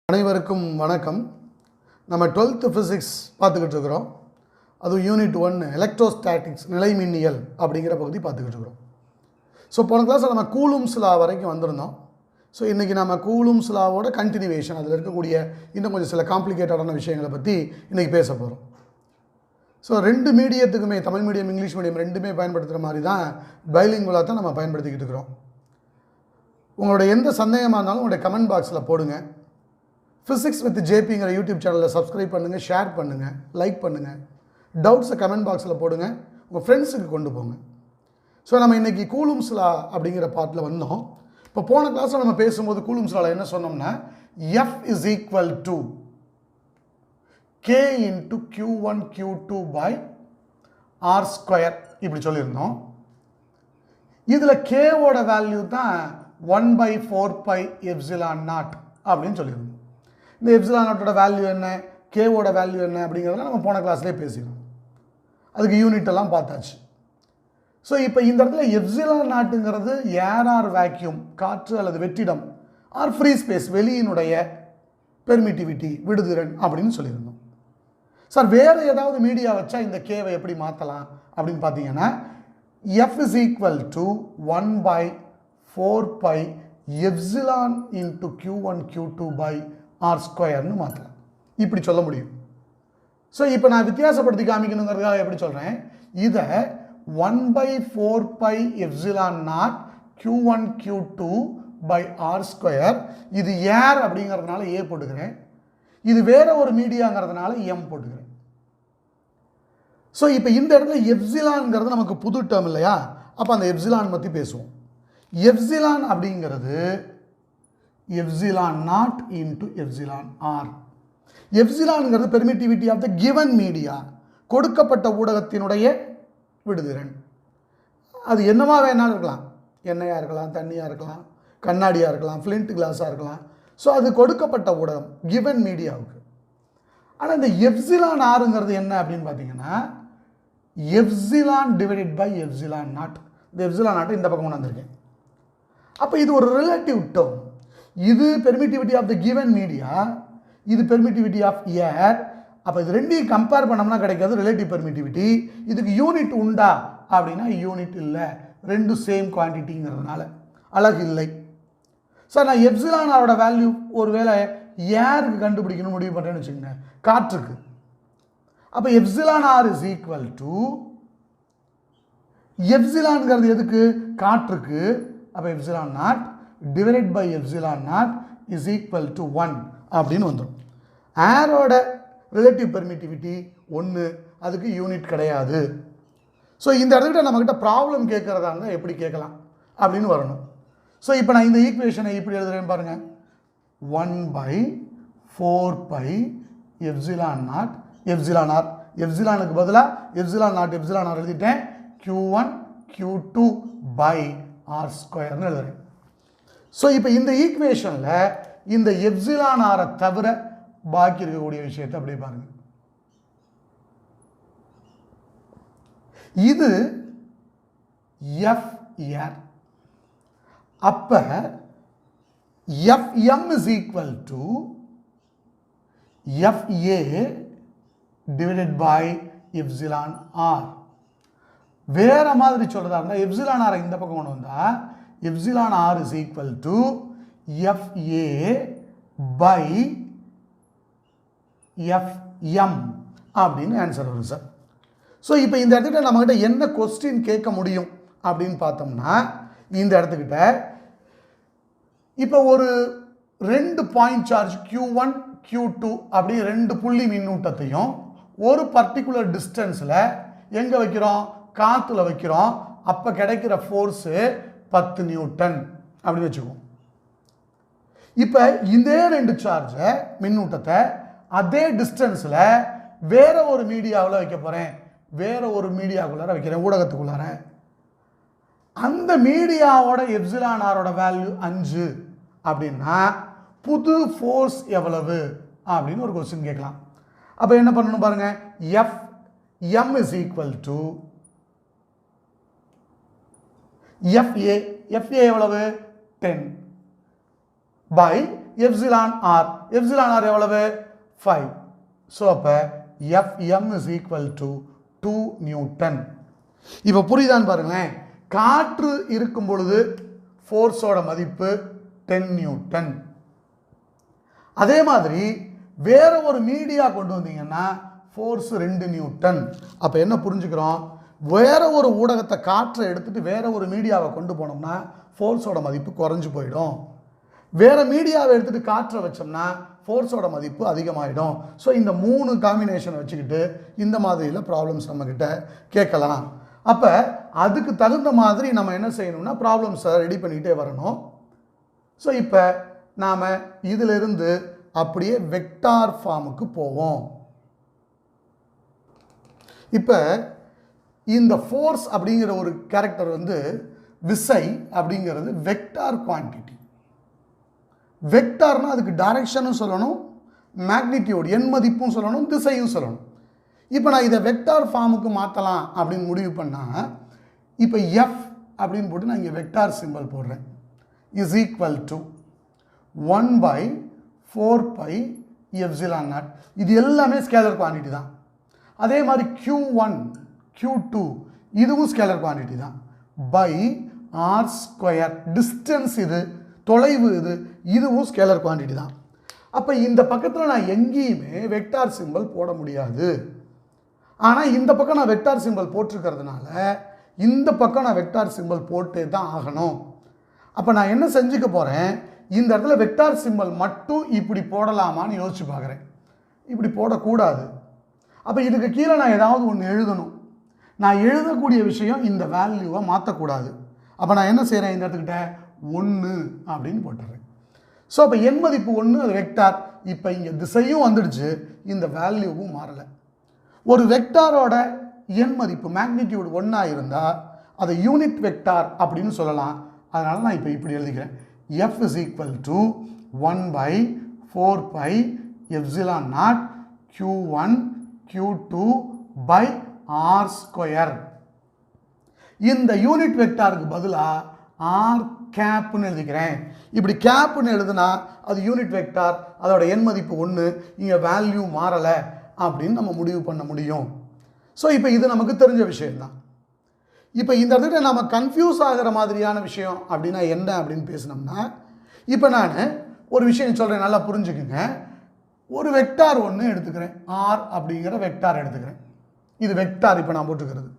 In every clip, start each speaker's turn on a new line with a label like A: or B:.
A: அனைவருக்கும் வணக்கம். நம்ம 12th ஃபிசிக்ஸ் பார்த்துக்கிட்டு இருக்கிறோம். அதுவும் யூனிட் 1 எலக்ட்ரோஸ்டாட்டிக்ஸ் நிலைமின்னியல் அப்படிங்கிற பகுதி பார்த்துக்கிட்டு இருக்கிறோம். ஸோ போன கிளாஸில் நம்ம கூலும்ஸ் லா வரைக்கும் வந்திருந்தோம். ஸோ இன்றைக்கி நம்ம கூலும்ஸ் லாவோட கண்டினியூவேஷன், அதில் இருக்கக்கூடிய இன்னும் கொஞ்சம் சில காம்ப்ளிகேட்டடான விஷயங்களை பற்றி இன்றைக்கி பேச போகிறோம். ஸோ ரெண்டு மீடியத்துக்குமே, தமிழ் மீடியம் இங்கிலீஷ் மீடியம் ரெண்டுமே பயன்படுத்துகிற மாதிரி தான் பைலிங்குவலாக தான் நம்ம பயன்படுத்திக்கிட்டு இருக்கிறோம். உங்களோட எந்த சந்தேகமாக இருந்தாலும் உங்களுடைய கமெண்ட் பாக்ஸில் போடுங்க. ஃபிசிக்ஸ் வித் ஜேபிங்கிற யூடியூப் சேனலில் சப்ஸ்கிரைப் பண்ணுங்கள், ஷேர் பண்ணுங்கள், லைக் பண்ணுங்கள். டவுட்ஸை கமெண்ட் பாக்ஸில் போடுங்க, உங்கள் ஃப்ரெண்ட்ஸுக்கு கொண்டு போங்க. ஸோ நம்ம இன்றைக்கி கூலும்ஸ் லா அப்படிங்கிற பார்ட்டில் வந்தோம். இப்போ போன கிளாஸில் நம்ம பேசும்போது கூலும்ஸ் லாவில் என்ன சொன்னோம்னா, F is equal to K into Q1 Q2 by R square இப்படி சொல்லியிருந்தோம். இதில் Kவோட வேல்யூ தான் 1/4 pi epsilon naught அப்படின்னு சொல்லியிருந்தோம். இந்த எப்சிலான் நாட்டோட வேல்யூ என்ன, கேவோட வேல்யூ என்ன அப்படிங்கிறதெல்லாம் நம்ம போன கிளாஸ்லேயே பேசிடுவோம். அதுக்கு யூனிட் எல்லாம் பார்த்தாச்சு. ஸோ இப்போ இந்த இடத்துல எப்சிலான் நாட்டுங்கிறது ஏர் ஆர் வேக்யூம், காற்று அல்லது வெற்றிடம், ஆர் ஃப்ரீ ஸ்பேஸ், வெளியினுடைய பெர்மிட்டிவிட்டி, விடுதிறன் அப்படின்னு சொல்லியிருந்தோம். சார் வேறு ஏதாவது மீடியா வச்சா இந்த கேவை எப்படி மாற்றலாம் அப்படின்னு பார்த்தீங்கன்னா, F is equal to 1/4 pi epsilon into Q1 Q2 by R ஸ்கொயர்னு மாற்றலாம், இப்படி சொல்ல முடியும். ஸோ இப்போ நான் வித்தியாசப்படுத்தி காமிக்கணுங்கிறதுக்காக எப்படி சொல்கிறேன், இதை 1/4 pi epsilon naught Q1 Q2 by R square, இது ஏர் அப்படிங்கிறதுனால ஏ போட்டுக்கிறேன், இது வேற ஒரு மீடியாங்கிறதுனால எம் போட்டுக்கிறேன். ஸோ இப்போ இந்த இடத்துல எப்சிலான்ங்கிறது நமக்கு புது டேர்ம் இல்லையா, அப்போ அந்த எப்சிலான் பற்றி பேசுவோம். எப்சிலான் அப்படிங்கிறது epsilon naught into epsilon R. எப்சிலான்ங்கிறது permittivity of the given media, கொடுக்கப்பட்ட ஊடகத்தினுடைய விடுதிறன். அது என்னவா வேணாலும் இருக்கலாம், எண்ணெயாக இருக்கலாம், தண்ணியாக இருக்கலாம், கண்ணாடியாக இருக்கலாம், ஃப்ளிண்ட் கிளாஸாக இருக்கலாம். ஸோ அது கொடுக்கப்பட்ட ஊடகம், கிவன் மீடியாவுக்கு. ஆனால் இந்த எப்சிலான் ஆறுங்கிறது என்ன அப்படின்னு பார்த்தீங்கன்னா, epsilon divided by epsilon naught. இந்த எப்சிலான் நாட்டை இந்த பக்கம் கொண்டு வந்திருக்கேன். அப்போ இது ஒரு ரிலேட்டிவ் டேர்ம். இது permittivity of the given media, இது பெர்மிட்டிவிட்டி ஆஃப் ஏர். அப்போ இது ரெண்டையும் கம்பேர் பண்ணோம்னா கிடைக்காது ரிலேட்டிவ் பெர்மிட்டிவிட்டி. இதுக்கு யூனிட் உண்டா அப்படின்னா யூனிட் இல்லை, ரெண்டும் சேம் குவான்டிட்டிங்கிறதுனால அழகு இல்லை. சார் நான் எப்சிலான் ஆரோட வேல்யூ ஒரு வேளை ஏருக்கு கண்டுபிடிக்கணும் முடிவு பண்ணுறேன்னு வச்சுக்கோங்க, காற்றுக்கு. அப்போ epsilon R is equal to, எப்சிலான்ங்கிறது எதுக்கு, காற்றுக்கு. அப்போ epsilon naught divided by epsilon naught is equal to 1 அப்படின்னு வந்துடும். ஏரோட ரிலேட்டிவ் பெர்மிட்டிவிட்டி 1, அதுக்கு யூனிட் கிடையாது. ஸோ இந்த இடத்துக்கிட்ட நம்மக்கிட்ட ப்ராப்ளம் கேட்குறதா இருந்தால் எப்படி கேட்கலாம் அப்படின்னு வரணும். ஸோ இப்போ நான் இந்த ஈக்குவேஷனை இப்படி எழுதுறேன்னு பாருங்கள், 1/4 pi epsilon naught epsilon R. எப்சிலானுக்கு பதிலாக எப்சிலான் நாட் எப்சிலான் ஆர் எழுதிட்டேன், Q1 Q2 by R ஸ்கொயர்னு எழுதுறேன். ஸோ இப்போ இந்த ஈக்குவேஷனில் இந்த எப்சிலான் ஆரை தவிர பாக்கி இருக்கக்கூடிய விஷயத்தை அப்படியே பாருங்க. இது எஃப் ஏர். அப்ப Fm is equal to Fa divided by epsilon r. வேற மாதிரி சொல்றதா இருந்தால் எப்சிலான் ஆரை இந்த பக்கம் கொண்டு வந்தா epsilon r is equal to Fa by Fm அப்படின்னு ஆன்சர் வரும் சார். ஸோ இப்போ இந்த இடத்துக்கிட்ட நம்மகிட்ட என்ன கொஸ்டின் கேட்க முடியும் அப்படின்னு பார்த்தோம்னா, இந்த இடத்துக்கிட்ட இப்போ ஒரு 2 பாயிண்ட் சார்ஜ் Q1 Q2 அப்படி 2 புள்ளி மின்னூட்டத்தையும் ஒரு பர்டிகுலர் டிஸ்டன்ஸில் எங்கே வைக்கிறோம், காற்றுல வைக்கிறோம். அப்போ கிடைக்கிற ஃபோர்ஸு 10 நியூட்டன் அப்படின்னு வச்சுக்குவோம். இப்போ இந்த 2 சார்ஜை, மின்னூட்டத்தை அதே டிஸ்டன்ஸில் வேற ஒரு மீடியாவில் வைக்க போகிறேன், வேற ஒரு மீடியாவுக்குள்ளார வைக்கிறேன், ஊடகத்துக்குள்ளார. அந்த மீடியாவோட எப்சிலான் ஆரோட வேல்யூ 5 அப்படின்னா புது ஃபோர்ஸ் எவ்வளவு அப்படின்னு ஒரு கொஸ்டின் கேட்கலாம். அப்போ என்ன பண்ணணும் பாருங்க, Fm is equal to Fa எவ்வளவு 10 by epsilon R. Epsilon R எவ்வளவு? 5. ஸோ அப்போ Fm is equal to 2 newton. இப்போ புரியுதான்னு பாருங்களேன். காற்று இருக்கும் பொழுது ஃபோர்ஸோட மதிப்பு 10 நியூட்டன். அதே மாதிரி வேற ஒரு மீடியா கொண்டு வந்தீங்கன்னா ஃபோர்ஸ் 2 நியூட்டன். அப்போ என்ன புரிஞ்சுக்கிறோம்? வேற ஒரு ஊடகத்தை காற்றை எடுத்துட்டு வேற ஒரு மீடியாவை கொண்டு போனோம்னா ஃபோர்ஸோட மதிப்பு குறைஞ்சு போயிடும். வேற மீடியாவை எடுத்துட்டு காற்றை வச்சோம்னா ஃபோர்ஸோட மதிப்பு அதிகமாகிடும். ஸோ இந்த 3 காம்பினேஷனை வச்சுக்கிட்டு இந்த மாதிரியில் ப்ராப்ளம்ஸ் நம்மக்கிட்ட கேட்கலாம். அப்போ அதுக்கு தகுந்த மாதிரி நம்ம என்ன செய்யணும்னா ப்ராப்ளம்ஸை ரெடி பண்ணிகிட்டே வரணும். ஸோ இப்போ நாம் இதிலிருந்து அப்படியே வெக்டார் ஃபார்முக்கு போவோம். இப்போ இந்த ஃபோர்ஸ் அப்படிங்கிற ஒரு கேரக்டர் வந்து விசை அப்படிங்கிறது வெக்டார் குவான்டிட்டி. வெக்டார்னா அதுக்கு டைரக்ஷனும் சொல்லணும், மேக்னிடியூட் எண் மதிப்பும் சொல்லணும், திசையும் சொல்லணும். இப்போ நான் இதை வெக்டார் ஃபார்முக்கு மாற்றலாம் அப்படின்னு முடிவு பண்ணால் இப்போ எஃப் அப்படின்னு போட்டு நான் இங்கே வெக்டார் சிம்பிள் போடுறேன். Is equal to 1/4π epsilon naught. இது எல்லாமே ஸ்கேலர் குவான்டிட்டி தான். அதே மாதிரி Q1 Q2 இதுவும் ஸ்கேலர் குவான்டிட்டி தான். பை ஆர் ஸ்கொயர் டிஸ்டன்ஸ், இது தொலைவு, இதுவும் ஸ்கேலர் குவான்டிட்டி தான். அப்போ இந்த பக்கத்தில் நான் எங்கேயுமே வெக்டார் சிம்பிள் போட முடியாது. ஆனால் இந்த பக்கம் நான் வெக்டார் சிம்பிள் போட்டிருக்கிறதுனால இந்த பக்கம் நான் வெக்டார் சிம்பிள் போட்டே தான் ஆகணும். அப்போ நான் என்ன செஞ்சுக்க போகிறேன்? இந்த இடத்துல வெக்டார் சிம்பிள் மட்டும் இப்படி போடலாமான்னு யோசிச்சு பார்க்குறேன். இப்படி போடக்கூடாது. அப்போ இதுக்கு கீழே நான் ஏதாவது ஒன்று எழுதணும். நான் எழுதக்கூடிய விஷயம் இந்த வேல்யூவை மாற்றக்கூடாது. அப்போ நான் என்ன செய்கிறேன்? இந்த இடத்துக்கிட்ட 1 அப்படின்னு போட்டுறேன். ஸோ அப்போ எண் மதிப்பு 1 அது வெக்டார். இப்போ இங்கே திசையும் வந்துடுச்சு, இந்த வேல்யூவும் மாறலை. ஒரு வெக்டாரோட எண் மதிப்பு மேக்னிடியூட் 1 இருந்தால் அதை யூனிட் வெக்டார் அப்படின்னு சொல்லலாம். அதனால் நான் இப்போ இப்படி எழுதிக்கிறேன். F is equal to 1/4π epsilon naught Q1 Q2 by R square. இந்த யூனிட் வெக்டாருக்கு பதிலாக ஆர் கேப்னு எழுதிக்கிறேன். இப்படி கேப்னு எழுதுனா அது யூனிட் வெக்டார், அதோட எண் மதிப்பு 1, இங்கே வேல்யூ மாறலை அப்படின்னு நம்ம முடிவு பண்ண முடியும். ஸோ இப்போ இது நமக்கு தெரிஞ்ச விஷயம்தான். இப்போ இந்த இடத்துல நம்ம கன்ஃபியூஸ் ஆகிற மாதிரியான விஷயம் அப்படின்னா என்ன அப்படின்னு பேசினோம்னா, இப்போ நான் ஒரு விஷயம் சொல்கிறேன், நல்லா புரிஞ்சுக்குங்க. ஒரு வெக்டார் ஒன்று எடுத்துக்கிறேன், ஆர் அப்படிங்கிற வெக்டார் எடுத்துக்கிறேன். இது வெக்டார் இப்போ நான் போட்டுக்கிறது.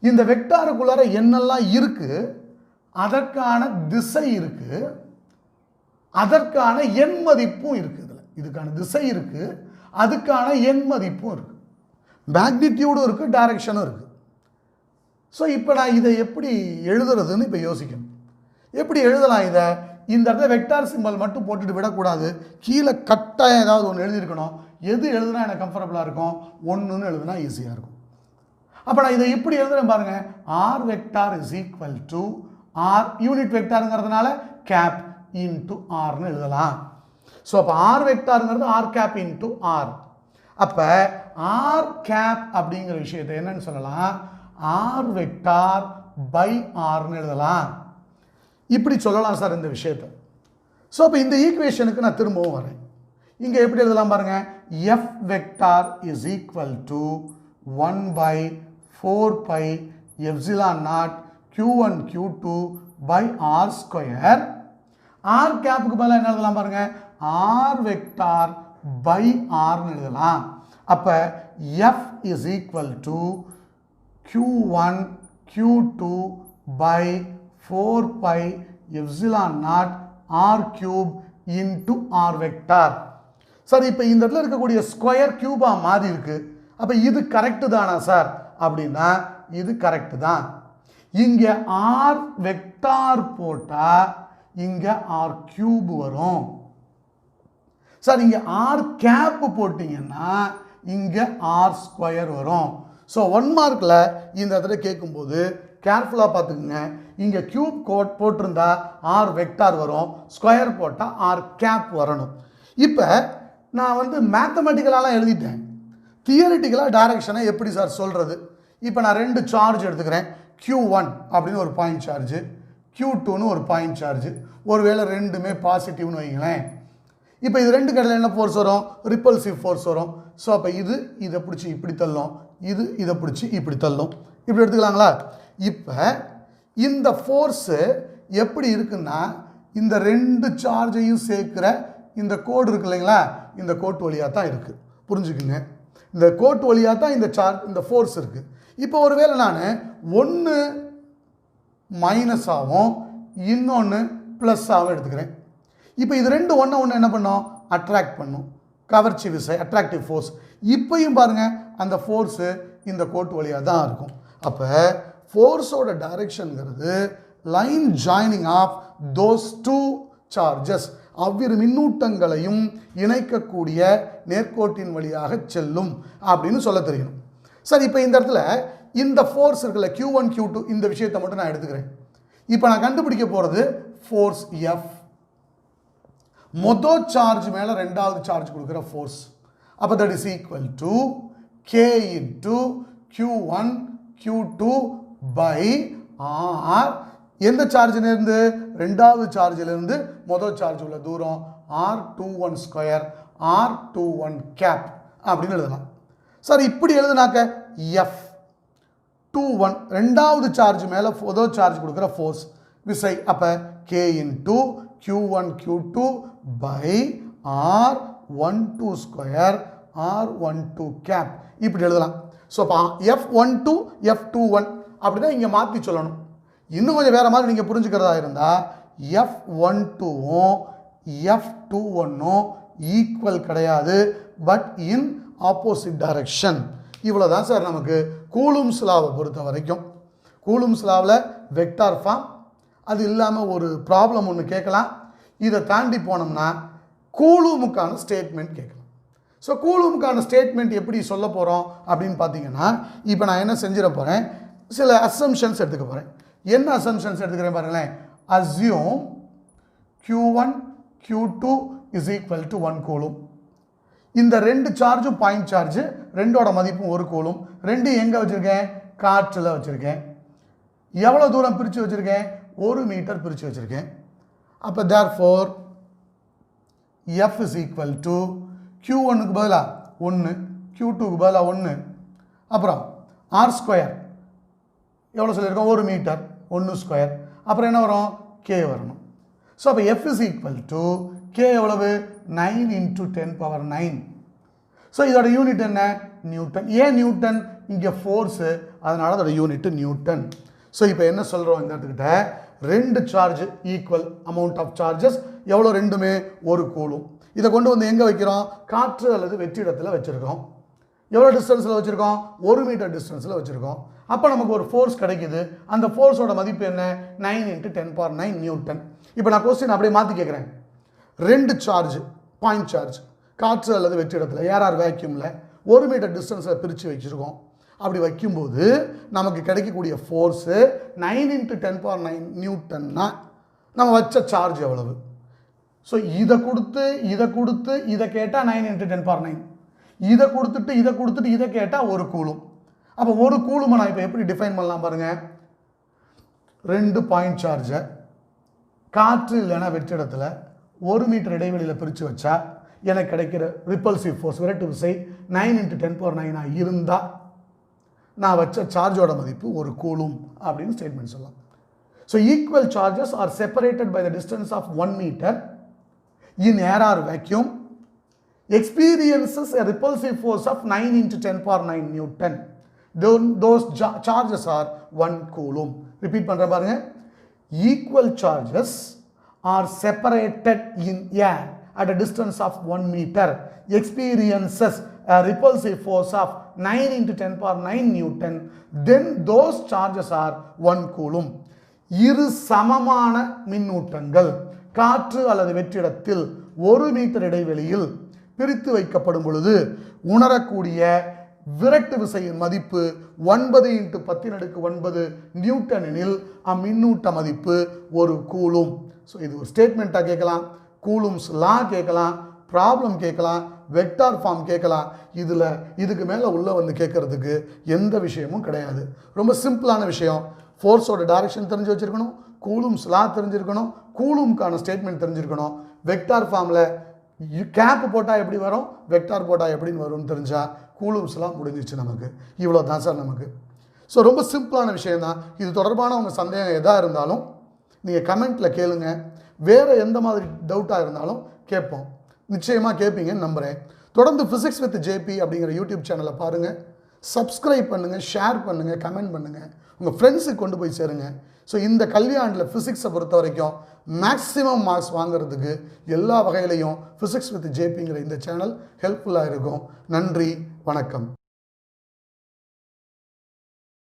A: இந்த வெக்டாருக்குள்ளார என்னெல்லாம் இருக்குது, அதற்கான திசை இருக்குது, அதற்கான எண் மதிப்பும் இருக்குது. இதுக்கான திசை இருக்குது, அதுக்கான எண் மதிப்பும் இருக்குது, மேக்னிடியூடும் இருக்குது, டைரக்ஷனும் இருக்குது. ஸோ இப்போ நான் இதை எப்படி எழுதுறதுன்னு இப்போ யோசிக்கணும். எப்படி எழுதலாம் இதை? இந்த இடத்துல வெக்டார் சிம்பல் மட்டும் போட்டுட்டு விடக்கூடாது. கீழே கட்டாயம் ஏதாவது ஒன்று எழுதியிருக்கணும். எது எழுதுனா எனக்கு கம்ஃபர்டபுளாக இருக்கும்? 1ன்னு எழுதுனா ஈஸியாக இருக்கும். அப்போ நான் இதை இப்படி எழுதுறேன் பாருங்கள். R vector is equal to R unit வெக்டாருங்கிறதுனால கேப் இன்ட்டு ஆர்னு எழுதலாம். ஸோ அப்போ ஆர் வெக்டாருங்கிறது ஆர் கேப் இன்ட்டு ஆர். அப்போ ஆர் கேப் அப்படிங்கிற விஷயத்தை என்னன்னு சொல்லலாம்? ஆர் வெக்டார் பை ஆர்னு எழுதலாம். இப்படி சொல்லலாம் சார் இந்த விஷயத்தை. ஸோ அப்போ இந்த ஈக்குவேஷனுக்கு நான் திரும்பவும் வரேன். இங்கே எப்படி எழுதலாம் பாருங்கள். F vector is equal to 1/4π epsilon naught Q1 Q2 by R square. R கேப்புக்கு பதிலாக என்ன எழுதலாம் பாருங்கள்? ஆர் வெக்டார் பை ஆர்னு எழுதலாம். அப்போ F is equal to Q1 Q2 by 4π epsilon naught R cube into R vector. Sir இப்போ இந்த இடத்துல இருக்கக்கூடிய ஸ்கொயர் கியூபாக மாறி இருக்கு. அப்போ இது கரெக்டு தானா சார் அப்படின்னா இது கரெக்டு தான். இங்கே ஆர் வெக்டார் போட்டால் இங்கே ஆர் கியூப் வரும். சார் இங்கே ஆர் கேப் போட்டிங்கன்னா இங்கே ஆர் ஸ்கொயர் வரும். ஸோ 1 மார்க்கில் இந்த இடத்துல கேட்கும்போது கேர்ஃபுல்லாக பார்த்துக்குங்க. இங்கே கியூப் கோட் போட்டிருந்தா ஆர் வெக்டார் வரும், ஸ்கொயர் போட்டால் ஆர் கேப் வரணும். இப்போ நான் வந்து மேத்தமெட்டிக்கலாலாம் எழுதிட்டேன். தியரிட்டிக்கலாக டைரக்ஷனை எப்படி சார் சொல்கிறது? இப்போ நான் 2 சார்ஜ் எடுத்துக்கிறேன். Q1 அப்படின்னு ஒரு பாயிண்ட் சார்ஜு, Q2ன்னு ஒரு பாயிண்ட் சார்ஜு. ஒருவேளை ரெண்டுமே பாசிட்டிவ்னு வைங்களேன். இப்போ இது ரெண்டு கடையில் என்ன ஃபோர்ஸ் வரும்? ரிப்பல்சிவ் ஃபோர்ஸ் வரும். ஸோ அப்போ இதை பிடிச்சி இப்படி தள்ளும், இதை பிடிச்சி இப்படி தள்ளும். இப்படி எடுத்துக்கலாங்களா? இப்போ இந்த ஃபோர்ஸு எப்படி இருக்குன்னா, இந்த ரெண்டு சார்ஜையும் சேர்க்குற இந்த கோடு இருக்கு இல்லைங்களா, இந்த கோட்டு வழியாக தான் இருக்குது. புரிஞ்சுக்குங்க, இந்த கோட்டு வழியாக தான் இந்த ஃபோர்ஸ் இருக்குது. இப்போ ஒருவேளை நான் ஒன்று மைனஸாகவும் இன்னொன்று ப்ளஸ்ஸாகவும் எடுத்துக்கிறேன். இப்போ இது ரெண்டு ஒன்று என்ன பண்ணும்? அட்ராக்ட் பண்ணும். கவர்ச்சி விசை, அட்ராக்டிவ் ஃபோர்ஸ். இப்போயும் பாருங்கள், அந்த ஃபோர்ஸு இந்த கோட்டு வழியாக தான் இருக்கும். அப்போ ஃபோர்ஸோட டைரக்ஷனுங்கிறது line joining of those two charges, அவ்விரு மின்னூட்டங்களையும் இணைக்கக்கூடிய நேர்கோட்டின் வழியாக செல்லும் அப்படின்னு சொல்ல தெரியணும். சரி, இப்போ இந்த இடத்துல இந்த ஃபோர்ஸ் இருக்குல்ல, Q1 Q2, இந்த விஷயத்தை மட்டும் நான் எடுத்துக்கிறேன். இப்போ நான் கண்டுபிடிக்க போகிறது ஃபோர்ஸ் F. மொதல் சார்ஜ் மேலே ரெண்டாவது சார்ஜ் கொடுக்குற ஃபோர்ஸ். அப்போ that is equal to K into Q1 Q2 by R. எந்த சார்ஜிலிருந்து? ரெண்டாவது சார்ஜிலிருந்து முதல் சார்ஜ் உள்ள தூரம் R21 ஸ்கொயர் R21 கேப் அப்படின்னு எழுதலாம். சார் இப்படி எழுதுனாக்க F21 ரெண்டாவது சார்ஜ் மேலே முதல் சார்ஜ் கொடுக்குற ஃபோர்ஸ் விசை. அப்போ K into Q1 Q2 by R12 square R12 cap இப்படி எழுதலாம். ஸோ அப்போ F12 F21 அப்படின்னா இங்கே மாற்றி சொல்லணும். இன்னும் கொஞ்சம் வேறு மாதிரி நீங்கள் புரிஞ்சுக்கிறதா இருந்தால் F12ம் F21ம் ஈக்குவல் கிடையாது, பட் இன் ஆப்போசிட் டைரக்ஷன். இவ்வளோ தான் சார் நமக்கு கூலும்ஸ் லாவை பொறுத்த வரைக்கும். கூலும்ஸ் லாவில் வெக்டார் ஃபார்ம், அது இல்லாமல் ஒரு ப்ராப்ளம் ஒன்று கேட்கலாம். இதை தாண்டி போனோம்னா கூலுமுக்கான ஸ்டேட்மெண்ட் கேட்கலாம். ஸோ கூலுமுக்கான ஸ்டேட்மெண்ட் எப்படி சொல்ல போகிறோம் அப்படின்னு பார்த்தீங்கன்னா, இப்போ நான் என்ன செஞ்சிட போகிறேன், சில அசம்ஷன்ஸ் எடுத்துக்க போகிறேன். என்ன அசம்ஷன்ஸ் எடுத்துக்கிறேன் பாருங்களேன். Assume Q1 Q2 is equal to 1 coulomb. இந்த ரெண்டு சார்ஜும் பாயிண்ட் சார்ஜ், ரெண்டோட மதிப்பும் 1 கூலும். ரெண்டு எங்கே வச்சுருக்கேன்? காற்றில் வச்சுருக்கேன். எவ்வளோ தூரம் பிரித்து வச்சுருக்கேன்? 1 மீட்டர் பிரித்து வச்சுருக்கேன். அப்போ therefore F is equal to Q1க்கு பதிலாக 1, Q2க்கு பதிலாக 1, அப்புறம் R ஸ்கொயர் எவ்வளோ சொல்லியிருக்கோம்? 1 மீட்டர், 1 ஸ்கொயர். அப்புறம் என்ன வரும்? K வரணும். ஸோ அப்போ F is equal to K எவ்வளவு? 9 × 10⁹. ஸோ இதோட யூனிட் என்ன? நியூட்டன். ஏன் நியூட்டன்? இங்கே ஃபோர்ஸு, அதனால் அதோட யூனிட் நியூட்டன். ஸோ இப்போ என்ன சொல்கிறோம் இந்த இடத்துக்கிட்ட? ரெண்டு charge equal amount of charges எவ்வளோ? ரெண்டுமே 1 கூலும். இதை கொண்டு வந்து எங்கே வைக்கிறோம்? காற்று அல்லது வெற்றிடத்தில் வச்சுருக்கோம். எவ்வளோ டிஸ்டன்ஸில் வச்சுருக்கோம்? 1 மீட்டர் டிஸ்டன்ஸில் வச்சுருக்கோம். அப்போ நமக்கு ஒரு ஃபோர்ஸ் கிடைக்குது. அந்த ஃபோர்ஸோட மதிப்பு என்ன? 9 × 10⁹ நியூட்டன். இப்போ நான் கொஸ்டின் அப்படியே மாற்றி கேட்குறேன். ரெண்டு சார்ஜ், பாயிண்ட் சார்ஜ், காற்று அல்லது வெற்றிடத்தில், ஏஆர் வேக்யூமில் 1 மீட்டர் டிஸ்டன்ஸில் பிரித்து வச்சுருக்கோம். அப்படி வைக்கும்போது நமக்கு கிடைக்கக்கூடிய ஃபோர்ஸு 9 × 10⁹ நியூட்டன்னா நம்ம வச்ச சார்ஜ் எவ்வளவு? ஸோ இதை கொடுத்து இதை கேட்டால் 9 × 10⁹. இதை கொடுத்துட்டு இதை கேட்டால் 1 கூலும். அப்போ 1 கூலுமை நான் இப்போ எப்படி டிஃபைன் பண்ணலாம் பாருங்கள். ரெண்டு பாயிண்ட் சார்ஜை காற்று இல்லைன்னா வெற்றிடத்தில் 1 மீட்டர் இடைவெளியில் பிரித்து வச்சா எனக்கு கிடைக்கிற ரிப்பல்சிவ் ஃபோர்ஸ், விரட்டு விசை 9 × 10⁹ இருந்தால் நான் வச்ச சார்ஜோட மதிப்பு 1 கூலும் அப்படின்னு ஸ்டேட்மெண்ட் சொல்லலாம். So equal charges are separated by the distance of 1 meter in air vacuum experiences a repulsive force of 9 × 10⁹ Newton. Those charges are 1 coulomb. Repeat பண்ணுற பாருங்க. Equal charges are separated in air at a distance of 1 meter. Experiences a repulsive force of 9 × 10⁹ Newton. Then those charges are 1 coulomb. இரு சமமான மின்னூட்டங்கள் காற்று அல்லது வெற்றிடத்தில் 1 metre இடைவெளியில் பிரித்து வைக்கப்படும் பொழுது உணரக்கூடிய விரட்டு விசையின் மதிப்பு 9 × 10⁹ நியூட்டன் எனில் அம்மின்னூட்ட மதிப்பு 1 கூலும். ஸோ இது ஒரு ஸ்டேட்மெண்ட்டாக கேட்கலாம், கூலும்ஸ் லா கேட்கலாம், ப்ராப்ளம் கேட்கலாம், வெக்டார் ஃபார்ம் கேட்கலாம். இதுக்கு மேலே உள்ள வந்து கேட்கறதுக்கு எந்த விஷயமும் கிடையாது. ரொம்ப சிம்பிளான விஷயம். ஃபோர்ஸோட டைரக்ஷன் தெரிஞ்சு வச்சுருக்கணும், கூலும்ஸ் லா தெரிஞ்சிருக்கணும், கூலும்க்கான ஸ்டேட்மெண்ட் தெரிஞ்சிருக்கணும். வெக்டார் ஃபார்மில் கேப் போட்டால் எப்படி வரும், வெக்டார் போட்டால் எப்படின்னு வரும்னு தெரிஞ்சால் கூலூம்ஸ்லாம் முடிஞ்சிச்சு நமக்கு. இவ்வளோ தான் சார் நமக்கு. ஸோ ரொம்ப சிம்பிளான விஷயந்தான். இது தொடர்பான உங்கள் சந்தேகம் எதாக இருந்தாலும் நீங்கள் கமெண்ட்டில் கேளுங்க. வேறு எந்த மாதிரி டவுட்டாக இருந்தாலும் கேட்போம். நிச்சயமாக கேட்பீங்கன்னு நம்புகிறேன். தொடர்ந்து ஃபிசிக்ஸ் வித் ஜேபி அப்படிங்கிற யூடியூப் சேனலை பாருங்கள். சப்ஸ்கிரைப் பண்ணுங்கள், ஷேர் பண்ணுங்கள், கமெண்ட் பண்ணுங்கள், உங்கள் ஃப்ரெண்ட்ஸுக்கு கொண்டு போய் சேருங்க. ஸோ இந்த கல்வியாண்டில் ஃபிசிக்ஸை பொறுத்த வரைக்கும் மேக்ஸிமம் மார்க்ஸ் வாங்குறதுக்கு எல்லா வகையிலையும் ஃபிசிக்ஸ் வித் ஜேபிங்கிற இந்த சேனல் ஹெல்ப்ஃபுல்லாக இருக்கும். நன்றி, வணக்கம்.